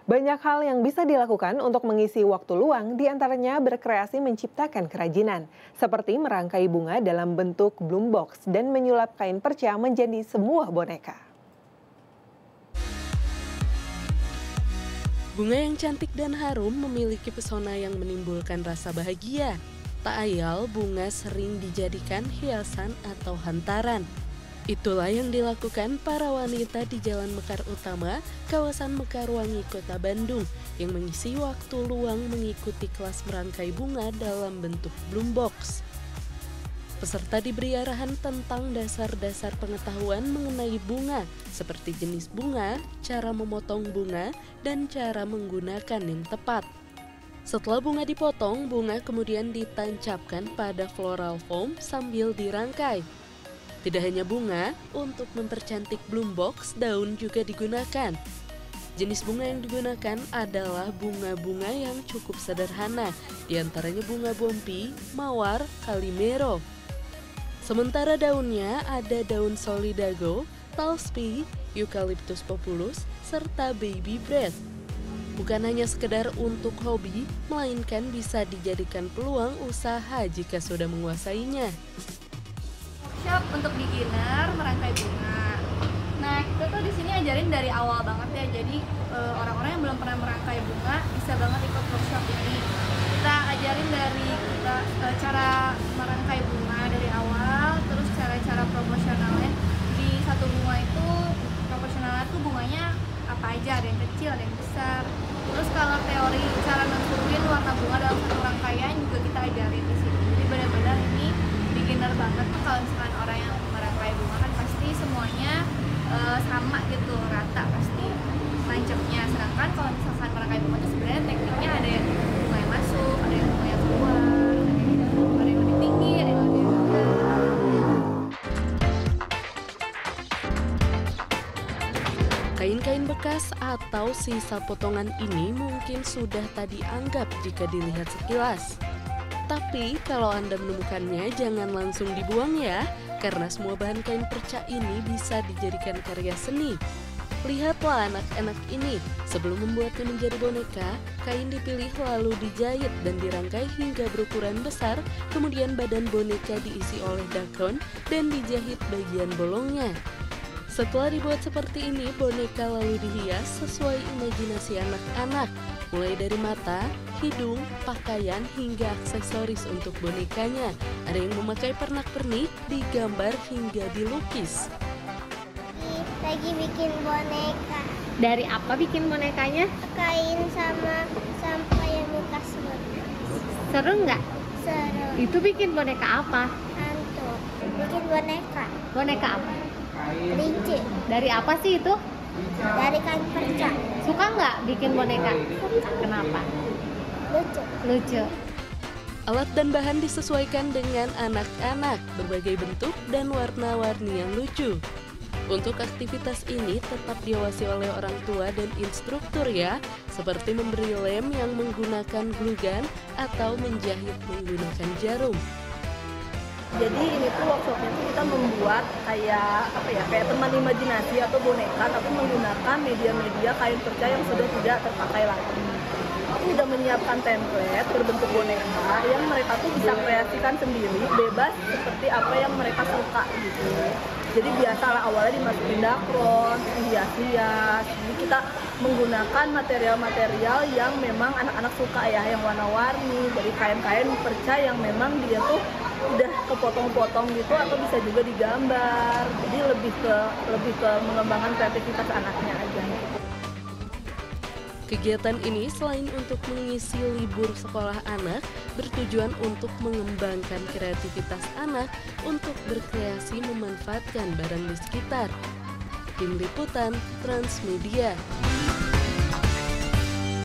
Banyak hal yang bisa dilakukan untuk mengisi waktu luang, diantaranya berkreasi menciptakan kerajinan, seperti merangkai bunga dalam bentuk bloom box dan menyulap kain perca menjadi sebuah boneka. Bunga yang cantik dan harum memiliki pesona yang menimbulkan rasa bahagia. Tak ayal, bunga sering dijadikan hiasan atau hantaran. Itulah yang dilakukan para wanita di Jalan Mekar Utama, kawasan Mekarwangi, Kota Bandung, yang mengisi waktu luang mengikuti kelas merangkai bunga dalam bentuk bloom box. Peserta diberi arahan tentang dasar-dasar pengetahuan mengenai bunga, seperti jenis bunga, cara memotong bunga, dan cara menggunakan yang tepat. Setelah bunga dipotong, bunga kemudian ditancapkan pada floral foam sambil dirangkai. Tidak hanya bunga, untuk mempercantik bloom box, daun juga digunakan. Jenis bunga yang digunakan adalah bunga-bunga yang cukup sederhana, diantaranya bunga bompi, mawar, kalimero. Sementara daunnya ada daun solidago, talspi, eucalyptus populus, serta baby breath. Bukan hanya sekedar untuk hobi, melainkan bisa dijadikan peluang usaha jika sudah menguasainya. Workshop untuk beginner merangkai bunga. Nah, kita tuh di sini ajarin dari awal banget ya. Jadi orang-orang yang belum pernah merangkai bunga bisa banget ikut workshop ini. Kita ajarin dari cara merangkai bunga dari awal, terus cara-cara proporsionalnya. Di satu bunga itu proporsionalnya tuh bunganya apa aja, ada yang kecil, ada yang besar. Terus kalau teori cara nentuin warna bunga dalam satu rangkaian juga kita ajarin di sini. Jadi benar-benar ini beginner banget. Kalau misalkan orang yang merangkai bunga kan pasti semuanya sama gitu, rata pasti tancapnya. Sedangkan kalau misalkan merangkai bunga itu sebenarnya tekniknya ada yang bunga yang masuk, ada yang bunga yang keluar, ada yang lebih tinggi, ada yang lebih rendah. Kain-kain bekas atau sisa potongan ini mungkin sudah tak dianggap jika dilihat sekilas. Tapi kalau Anda menemukannya jangan langsung dibuang ya, karena semua bahan kain perca ini bisa dijadikan karya seni. Lihatlah anak-anak ini, sebelum membuatnya menjadi boneka, kain dipilih lalu dijahit dan dirangkai hingga berukuran besar, kemudian badan boneka diisi oleh dakron dan dijahit bagian bolongnya. Setelah dibuat seperti ini, boneka lalu dihias sesuai imajinasi anak-anak, mulai dari mata, hidung, pakaian, hingga aksesoris untuk bonekanya. Ada yang memakai pernak-pernik, digambar hingga dilukis. Lagi bikin boneka. Dari apa bikin bonekanya? Kain sama sampah yang bekas bekas. Seru nggak? Seru. Itu bikin boneka apa? Hantu. Bikin boneka. Boneka apa? Kelinci. Dari apa sih itu? Dari kain perca. Suka nggak bikin boneka? Kenapa? Lucu. Lucu. Alat dan bahan disesuaikan dengan anak-anak, berbagai bentuk dan warna-warni yang lucu. Untuk aktivitas ini tetap diawasi oleh orang tua dan instruktur ya, seperti memberi lem yang menggunakan glue gun atau menjahit menggunakan jarum. Jadi ini tuh workshopnya tuh kita membuat kayak teman imajinasi atau boneka, tapi menggunakan media-media kain perca yang sudah tidak terpakai lagi. Aku sudah menyiapkan template berbentuk boneka yang mereka tuh bisa kreasikan sendiri, bebas seperti apa yang mereka suka gitu. Jadi biasalah awalnya dimasukin dakron, hias-hias. Jadi kita menggunakan material-material yang memang anak-anak suka ya, yang warna-warni, dari kain-kain perca yang memang dia tuh udah kepotong-potong gitu atau bisa juga digambar. Jadi lebih ke mengembangkan kreativitas anaknya aja. Kegiatan ini selain untuk mengisi libur sekolah anak, bertujuan untuk mengembangkan kreativitas anak untuk berkreasi memanfaatkan barang di sekitar. Tim Liputan Transmedia.